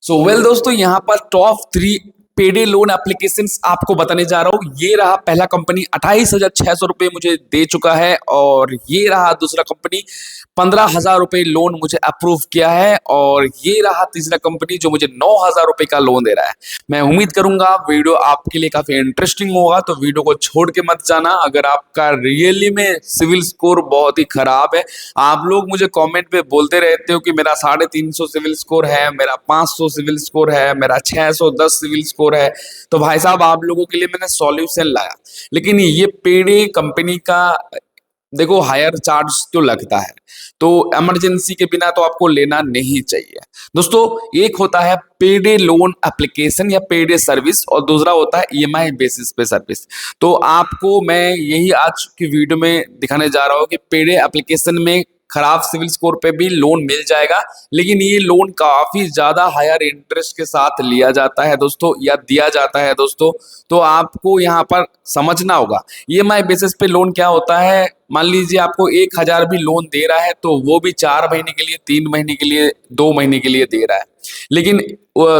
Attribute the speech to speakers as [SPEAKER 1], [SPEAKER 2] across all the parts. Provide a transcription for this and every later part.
[SPEAKER 1] दोस्तों यहाँ पर टॉप 3 पेडे लोन एप्लीकेशंस आपको बताने जा रहा हूँ। ये रहा पहला कंपनी 28,600 रुपये मुझे दे चुका है, और ये रहा दूसरा कंपनी 15,000 रुपये लोन मुझे अप्रूव किया है, और ये रहा तीसरा कंपनी जो मुझे 9,000 रुपये का लोन दे रहा है। मैं उम्मीद करूंगा वीडियो आपके लिए काफी इंटरेस्टिंग होगा, तो वीडियो को छोड़ के मत जाना। अगर आपका रियली में सिविल स्कोर बहुत ही खराब है, आप लोग मुझे कमेंट पे बोलते रहते हो कि मेरा 350 सिविल स्कोर है, मेरा 500 सिविल स्कोर है, मेरा 610 सिविल स्कोर है, तो भाई साहब आप लोगों के लिए मैंने सॉल्यूशन लाया। लेकिन ये पेडे कंपनी का देखो हायर चार्ज तो लगता है, तो इमरजेंसी के बिना तो आपको लेना नहीं चाहिए। दोस्तों एक होता है पेडे लोन एप्लीकेशन या पेडे सर्विस, और दूसरा होता है ईएमआई बेसिस पे सर्विस। तो आपको मैं यही आज की वीडियो में दिखाने जा रहा हूँ कि पेडे एप्लीकेशन में खराब सिविल स्कोर पे भी लोन मिल जाएगा, लेकिन ये लोन काफी ज्यादा हायर इंटरेस्ट के साथ लिया जाता है दोस्तों, या दिया जाता है दोस्तों। तो आपको यहाँ पर समझना होगा ईएमआई बेसिस पे लोन क्या होता है। मान लीजिए आपको 1,000 भी लोन दे रहा है, तो वो भी 4 महीने के लिए, 3 महीने के लिए, 2 महीने के लिए दे रहा है। लेकिन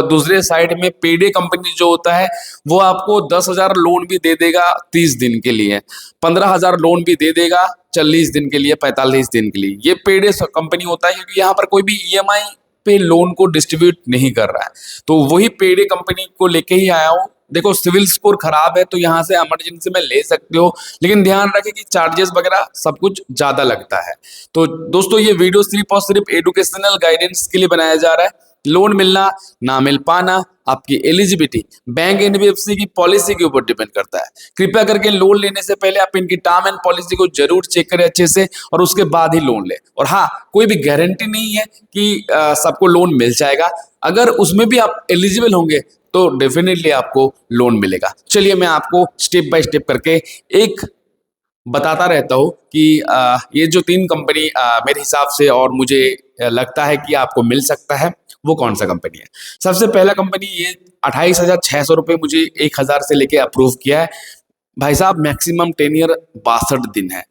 [SPEAKER 1] दूसरे साइड में पेडे कंपनी जो होता है वो आपको 10,000 लोन भी दे देगा 30 दिन के लिए, 15,000 लोन भी दे देगा 40 दिन के लिए, 45 दिन के लिए। ये पेडे कंपनी होता है, क्योंकि यहाँ पर कोई भी ईएमआई पे लोन को डिस्ट्रीब्यूट नहीं कर रहा है। तो वही पेडे कंपनी को लेके ही आया हूँ। देखो सिविल स्कोर खराब है तो यहाँ से इमरजेंसी में ले सकते हो, लेकिन ध्यान रखें कि चार्जेस वगैरह सब कुछ ज्यादा लगता है। तो दोस्तों ये वीडियो सिर्फ और सिर्फ एजुकेशनल गाइडेंस के लिए बनाया जा रहा है। लोन मिलना ना मिल पाना आपकी एलिजिबिलिटी बैंक एनबीएफसी की पॉलिसी के ऊपर डिपेंड करता है। कृपया करके लोन लेने से पहले आप इनकी टर्म एंड पॉलिसी को जरूर चेक करें अच्छे से, और उसके बाद ही लोन लें। और हाँ, कोई भी गारंटी नहीं है कि सबको लोन मिल जाएगा। अगर उसमें भी आप एलिजिबल होंगे तो डेफिनेटली आपको लोन मिलेगा। चलिए मैं आपको स्टेप बाय स्टेप करके एक बताता रहता हूँ कि ये जो 3 कंपनी मेरे हिसाब से और मुझे लगता है कि आपको मिल सकता है, वो कौन सा कंपनी है। सबसे पहला कंपनी ये 28,600 रुपये मुझे 1,000 से लेके अप्रूव किया है। भाई साहब मैक्सिमम टेनियर 62 दिन है,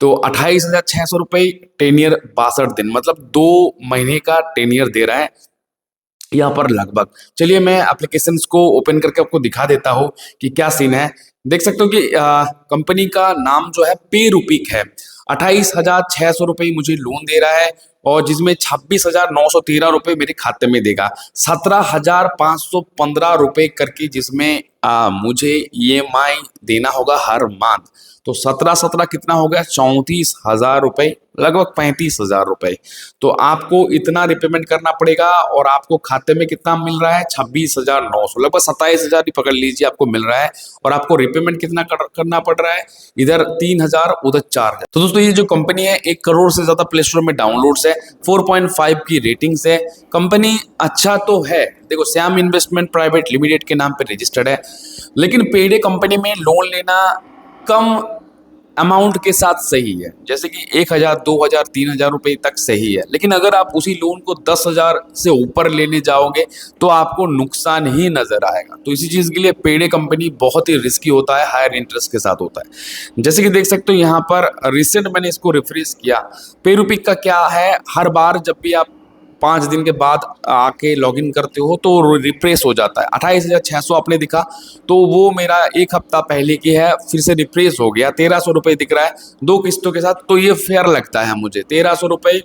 [SPEAKER 1] तो 28,600 रुपये टेनियर 62 दिन मतलब 2 महीने का टेनियर दे रहा है यहाँ पर लगभग। चलिए मैं एप्लीकेशंस को ओपन करके आपको दिखा देता हूँ कि क्या सीन है। देख सकते हो कि कंपनी का नाम जो है पे रूपीक है। 28,600 रुपये मुझे लोन दे रहा है, और जिसमें 26,913 रुपये मेरे खाते में देगा। 17,515 रुपये करके जिसमें मुझे ईएमआई देना होगा हर मंथ। तो 17 कितना हो गया, 34,000 रुपये, लगभग 35,000 रुपये। तो आपको इतना रिपेमेंट करना पड़ेगा, और आपको खाते में कितना मिल रहा है, 26,900, लगभग 27,000 ही पकड़ लीजिए आपको मिल रहा है। और आपको रिपेमेंट कितना करना पड़ रहा है, इधर 3,000 उधर 4,000। तो दोस्तों ये जो कंपनी है 1 करोड़ से ज्यादा प्ले स्टोर में डाउनलोड्स है, 4.5 की रेटिंग्स है। कंपनी अच्छा तो है, देखो श्याम इन्वेस्टमेंट प्राइवेट लिमिटेड के नाम पे रजिस्टर्ड है। लेकिन पेडे कंपनी में लोन लेना कम अमाउंट के साथ सही है, जैसे कि 1,000, 2,000, 3,000 रुपये तक सही है। लेकिन अगर आप उसी लोन को 10,000 से ऊपर लेने जाओगे तो आपको नुकसान ही नजर आएगा। तो इसी चीज के लिए पेडे कंपनी बहुत ही रिस्की होता है, हायर इंटरेस्ट के साथ होता है। जैसे कि देख सकते हो यहाँ पर रिसेंट मैंने इसको रिफ्रेश किया। पेरूपिक का क्या है, हर बार जब भी आप 5 दिन के बाद आके लॉगिन करते हो तो रिफ्रेश हो जाता है। 28,600 आपने दिखा, तो वो मेरा 1 हफ्ता पहले की है, फिर से रिफ्रेश हो गया, 1,300 रुपये दिख रहा है 2 किस्तों के साथ। तो ये फेयर लगता है मुझे, 1,300 रुपये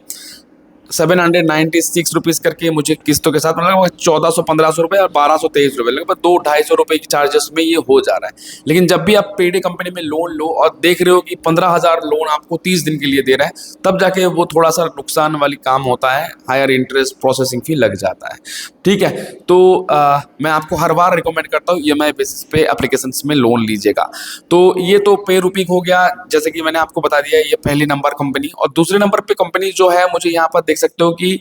[SPEAKER 1] 796 रुपीज करके मुझे किस्तों के साथ, मतलब 1,400-1,500 रुपये और 1,223 रुपये, लगभग 200-250 रुपये की चार्जेस में ये हो जा रहा है। लेकिन जब भी आप पेडे कंपनी में लोन लो और देख रहे हो कि 15,000 लोन आपको 30 दिन के लिए दे रहा है, तब जाके वो थोड़ा सा नुकसान वाली काम होता है, हायर इंटरेस्ट प्रोसेसिंग फी लग जाता है। ठीक है, तो मैं आपको हर बार रिकमेंड करता हूँ ईएमआई बेसिस पे एप्लीकेशंस में लोन लीजिएगा। तो ये तो पे रूपीक हो गया, जैसे कि मैंने आपको बता दिया, ये पहले नंबर कंपनी। और दूसरे नंबर पे कंपनी जो है, मुझे यहाँ पर देख सकते हो कि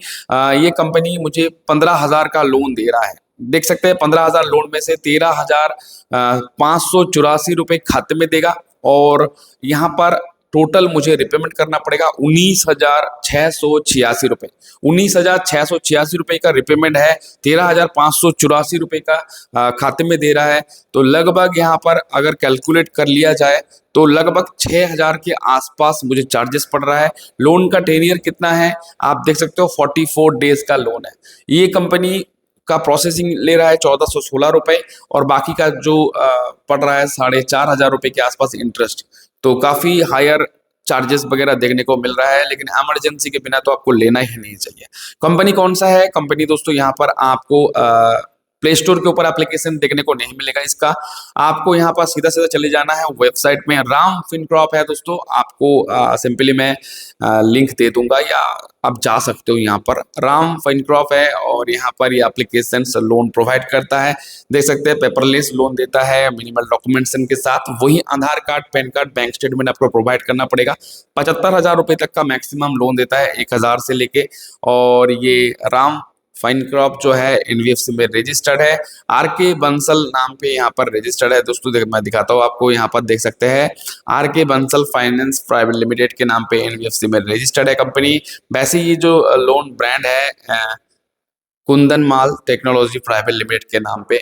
[SPEAKER 1] ये कंपनी मुझे 15,000 का लोन दे रहा है। देख सकते हैं 15,000 लोन में से 13,584 रुपये खाते में देगा, और यहाँ पर टोटल मुझे रिपेमेंट करना पड़ेगा 19,686 रुपये। 19,686 रुपये का रिपेमेंट है, 13,584 रुपये का खाते में दे रहा है। तो लगभग यहाँ पर अगर कैलकुलेट कर लिया जाए तो लगभग 6,000 के आसपास मुझे चार्जेस पड़ रहा है। लोन का टेनियर कितना है आप देख सकते हो, 44 डेज का लोन है। ये कंपनी का प्रोसेसिंग ले रहा है 1416 रुपए, और बाकी का जो पड़ रहा है 4500 रुपए के आसपास इंटरेस्ट। तो काफी हायर चार्जेस वगैरह देखने को मिल रहा है, लेकिन इमरजेंसी के बिना तो आपको लेना ही नहीं चाहिए। कंपनी कौन सा है? कंपनी दोस्तों यहाँ पर आपको प्ले स्टोर के ऊपर एप्लीकेशन देखने को नहीं मिलेगा इसका। आपको यहाँ पर सीधा सीधा चले जाना है वेबसाइट में। राम फिनक्रॉप है दोस्तों, आपको सिंपली मैं लिंक दे दूंगा या आप जा सकते हो यहाँ पर। राम फिनक्रॉप है और यहाँ पर ये एप्लीकेशन लोन प्रोवाइड करता है। देख सकते हैं पेपरलेस लोन देता है मिनिमल डॉक्यूमेंटेशन के साथ। वही Aadhaar card, PAN card, bank statement आपको प्रोवाइड करना पड़ेगा। 75,000 रुपए तक का मैक्सिमम लोन देता है, 1,000 से लेके। और ये राम फाइनक्रॉप जो है एनबीएफसी में रजिस्टर्ड है। आरके बंसल नाम पे यहाँ पर रजिस्टर्ड है दोस्तों। मैं दिखाता हूँ आपको, यहाँ पर देख सकते हैं R K Bansal finance private limited के नाम पे एनबीएफसी में रजिस्टर्ड है कंपनी। वैसे ये जो लोन ब्रांड है कुंदन माल टेक्नोलॉजी प्राइवेट लिमिटेड के नाम पे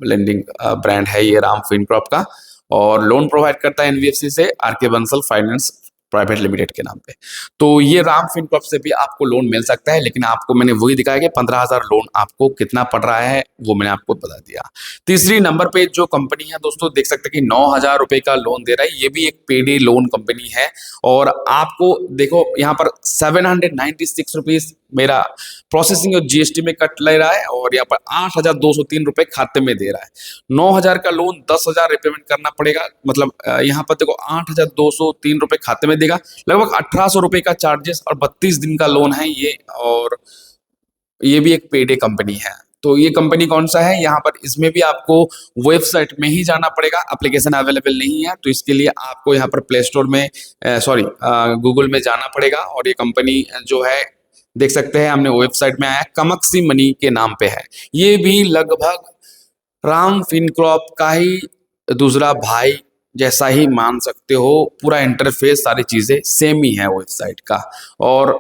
[SPEAKER 1] लेंडिंग ब्रांड है ये राम फिनक्रॉप का, और लोन प्रोवाइड करता है एनबीएफसी से R K Bansal finance private limited के नाम पे। तो ये राम फिनक्रॉप से भी आपको लोन मिल सकता है, लेकिन आपको मैंने वही दिखाया कि 15,000 लोन आपको कितना पड़ रहा है वो मैंने आपको बता दिया। तीसरी नंबर पे जो कंपनी है दोस्तों, देख सकते हैं कि 9,000 रुपए का लोन दे रहा है। ये भी एक पेडे लोन कंपनी है, और आपको देखो यहाँ पर 796 रुपीज मेरा प्रोसेसिंग और जीएसटी में कट ले रहा है, और यहाँ पर 8,203 रुपए खाते में दे रहा है। 9,000 का लोन 10,000 रिपेमेंट करना पड़ेगा, मतलब यहाँ पर देखो 8,203 रुपए खाते में देगा। लगभग 1,800 रुपए का चार्जेस, और 32 दिन का लोन है ये, और ये भी एक पेडे कंपनी है। तो ये कंपनी कौन सा है? यहाँ पर इसमें भी आपको वेबसाइट में ही जाना पड़ेगा, एप्लीकेशन अवेलेबल नहीं है। तो इसके लिए आपको यहाँ पर प्ले स्टोर में गूगल में जाना पड़ेगा। और ये कंपनी जो है देख सकते हैं, हमने वेबसाइट में आया, कमक्सी मनी के नाम पे है। ये भी लगभग राम फिनक्रॉप का ही दूसरा भाई जैसा ही मान सकते हो। पूरा इंटरफेस सारी चीजें सेम ही है वेबसाइट का। और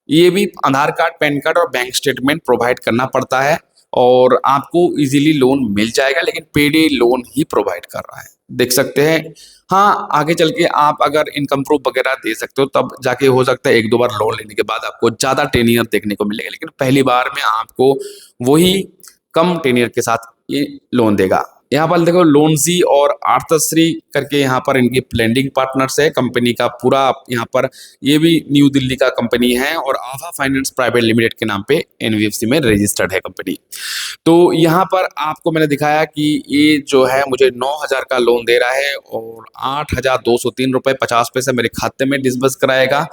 [SPEAKER 1] ये भी आधार कार्ड, पैन कार्ड और बैंक स्टेटमेंट प्रोवाइड करना पड़ता है, और आपको इजीली लोन मिल जाएगा, लेकिन पेडे लोन ही प्रोवाइड कर रहा है। देख सकते हैं। हाँ, आगे चल के आप अगर इनकम प्रूफ वगैरह दे सकते हो, तब जाके हो सकता है 1-2 बार लोन लेने के बाद आपको ज्यादा टेन्योर देखने को मिलेगा, लेकिन पहली बार में आपको वही कम टेन्योर के साथ ये लोन देगा। यहाँ पर देखो लोनजी और आर्थश्री करके यहाँ पर इनकी लेंडिंग पार्टनर्स है। कंपनी का पूरा यहाँ पर, ये भी न्यू दिल्ली का कंपनी है, और आभा फाइनेंस प्राइवेट लिमिटेड के नाम पे एनबीएफसी में रजिस्टर्ड है कंपनी। तो यहाँ पर आपको मैंने दिखाया कि ये जो है मुझे 9,000 का लोन दे रहा है, और 8,203 रुपए 50 पैसे मेरे खाते में डिस्बर्स कराएगा,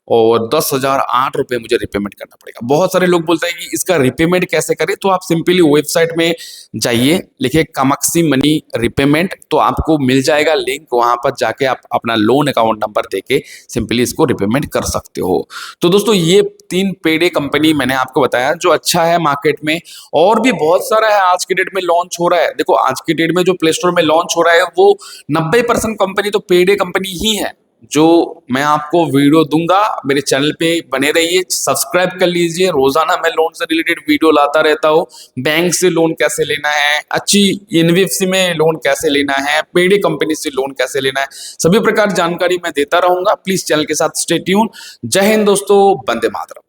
[SPEAKER 1] और 10,008 रुपए मुझे रिपेमेंट करना पड़ेगा। बहुत सारे लोग बोलते हैं कि इसका रिपेमेंट कैसे करें, तो आप सिंपली वेबसाइट में जाइए, लिखिए कमक्सी मनी रिपेमेंट, तो आपको मिल जाएगा लिंक। वहां पर जाके आप अपना लोन अकाउंट नंबर देके सिंपली इसको रिपेमेंट कर सकते हो। तो दोस्तों ये 3 पेडे कंपनी मैंने आपको बताया जो अच्छा है मार्केट में। और भी बहुत सारा है आज की डेट में लॉन्च हो रहा है। देखो आज की डेट में जो प्ले स्टोर में लॉन्च हो रहा है वो 90% कंपनी तो पेडे कंपनी ही है। जो मैं आपको वीडियो दूंगा, मेरे चैनल पे बने रहिए, सब्सक्राइब कर लीजिए। रोजाना मैं लोन से रिलेटेड वीडियो लाता रहता हूँ। बैंक से लोन कैसे लेना है, अच्छी एनबीएफसी में लोन कैसे लेना है, पेडे कंपनी से लोन कैसे लेना है, सभी प्रकार जानकारी मैं देता रहूंगा। प्लीज चैनल के साथ स्टे ट्यून। जय हिंद दोस्तों, वंदे मातरम।